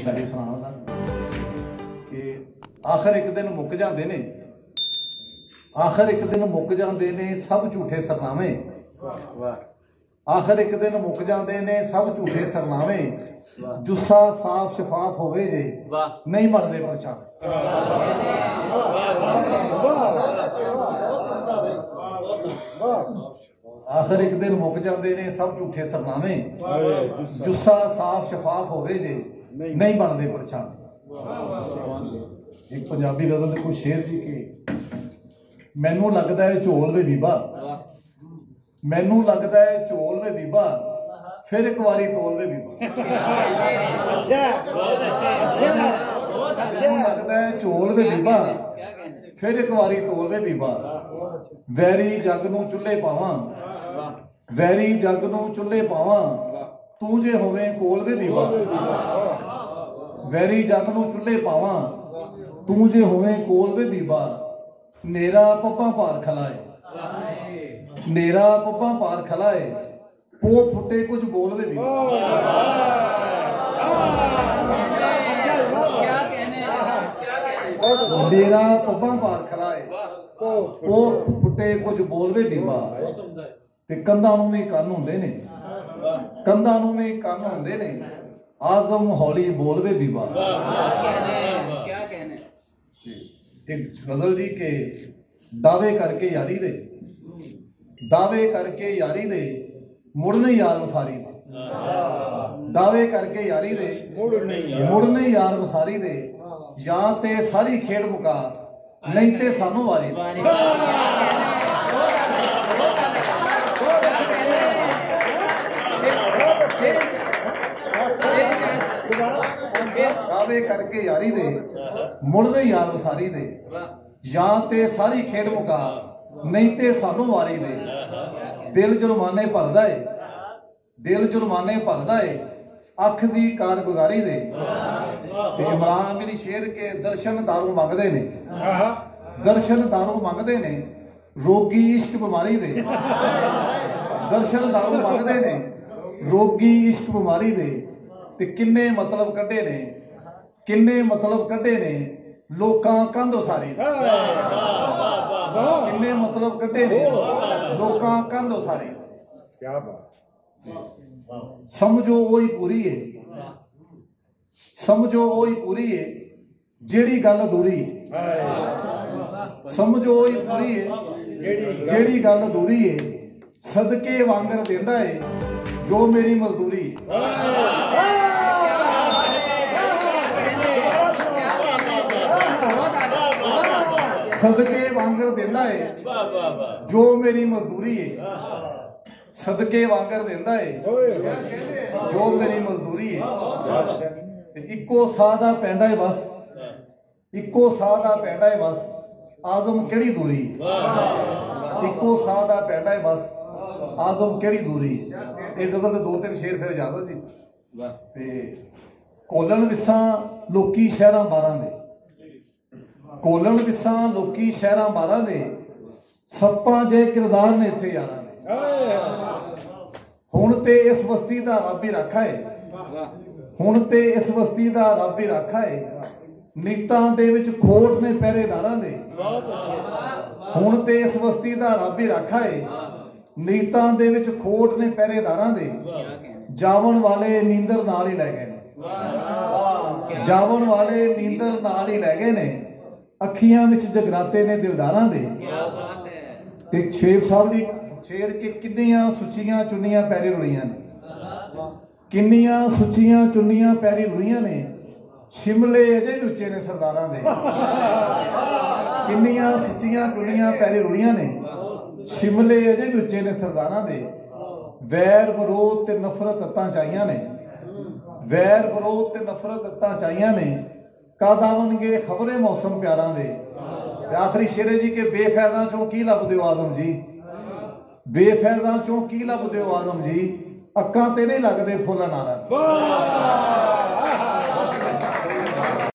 शायरी सुना कि आखिर एक दिन मुक जाते ने, आखिर एक दिन मुक जाते ने सब झूठे सरनामे, आखिर एक दिन मुक जाते ने सब झूठे सरनामे, जुस्सा साफ शफाफ होवे जे नहीं मरदे परछावे। आखिर एक दिन मुक जाते ने सब झूठे सरनामे, जुस्सा साफ शफाफ होवे जे नहीं बनते परछावे। एक पंजाबी गजल दे कोई शेर जी के मैनू लगदा है झोल वे बीबा, मैनू लगदा है झोल वे बीबा, फिर एक बारी तोल वे बीबा। मैनू लगदा है झोल वे बीबा, फिर एक बारी तोल वे बीबा। वैरी जग नूं चुल्हे पावां, वैरी जग नूं चुल्हे पावां, तू जे होवे कोल वे बीबा। वैरी जग नूं चुल्हे पावां, तू जे होवे कोल वे बीबा। नेरा पप्पा पार खलाए, नेरा पप्पा पार खलाए, पो फुटे कुछ बोल वे बीबा। नेरा पप्पा पार खलाए, पो फुटे कुछ बोल वे बीबा। ते कंधां नूं भी कंन हुंदे ने, कंधां नूं भी कंन हुंदे ने, आजम हौली बोल वे बीबा। क्या कहने एक गजल जी के दावे करके यारी दे, दावे करके यारी दे, मुड़ नहीं यार वसारी दे। दावे करके यारी दे, मुड़ नहीं यार वसारी दे, या ते सारी खेड़ मुका नहीं ते सानू वारी दे। दावे करके यारी दे, मुड़ नहीं यार वसारी दे, या ते सारी खेड़ मुका नहीं ते सानू वारी दे। दिल जुर्माने भरदा है, दिल जुर्माने भरदा है, अख दी कारगुजारी दे। इमरान अमीरी शेर के दर्शन दारू मंगदे ने, दर्शन दारू मंगदे ने, रोगी इश्क बीमारी दे। दर्शन दारू मंगदे ने, रोगी इश्क बीमारी दे। ते किन्ने मतलब कड्ढे ने, किन्ने मतलब कड्ढे ने, लोकां कंध उसारी दे। किन्ने मतलब कड्ढे ने, लोकां कंध उसारी दे। क्या बात। समझो ओही पूरी है, समझो ओही पूरी है, जेड़ी गल अधूरी है। समझो ओही पूरी है, जेड़ी गल अधूरी है, सदके वांगर देंदा है जो मेरी मजदूरी है। सदके वांगर देंदा है जो मेरी मजदूरी है, सदके वांगर देंदा है जो मेरी मजदूरी है। इक्को साह दा पैंडा है बस, इक्को साह दा पैंडा है बस, आजम केड़ी दूरी। इक्को साह दा पैंडा है बस, आजम केड़ी दूरी। एक गजल दे 2-3 शेर फिर इजाजत जी। ते कोलन विसां लोकी शहरां बारां दे, कोलन विसां लोकी शहरां बारां दे, सप्पां जे किरदार ने इत्थे यारां दे। हुण ते इस बस्ती दा रब ही राखा है, हुण ते इस बस्ती दा रब ही राखा है, नीतां दे विच खोट ने पहरेदारां दे। हुण ते इस बस्ती दा रब ही राखा है, नीतां दे विच खोट ने पहरेदारां दे। जावन वाले नींदर नाल ही लै गए ने, जावन वाले नींदर नाल ही लै गए ने, अखियां विच जगराते ने दिलदारां दे। ते शेर साहब दी शेर के किन्नियां सुच्चियां चुन्नियां पैरी रुलियां ने, किन्नियां सुच्चियां चुन्नियां पैरी रुलियां ने, शिमले अजे भी उच्चे ने सरदारां दे। किन्नियां सुच्चियां चुन्नियां पैरी रुलियां ने, शिमले अजे भी उच्चे ने सरदारां दे। वैर विरोध ते नफरत अत्तां चाहियां ने, वैर विरोध ते नफरत अत्तां चाहियां ने, कद आवणगे खबरे मौसम प्यारां दे। आखिरी शेर जी के बेफैदा चों की लभदे हो आजम जी, बेफैदा चों की लभदे हो आजम जी, अक्कां ते नहीं लगदे फुੱਲ नारां।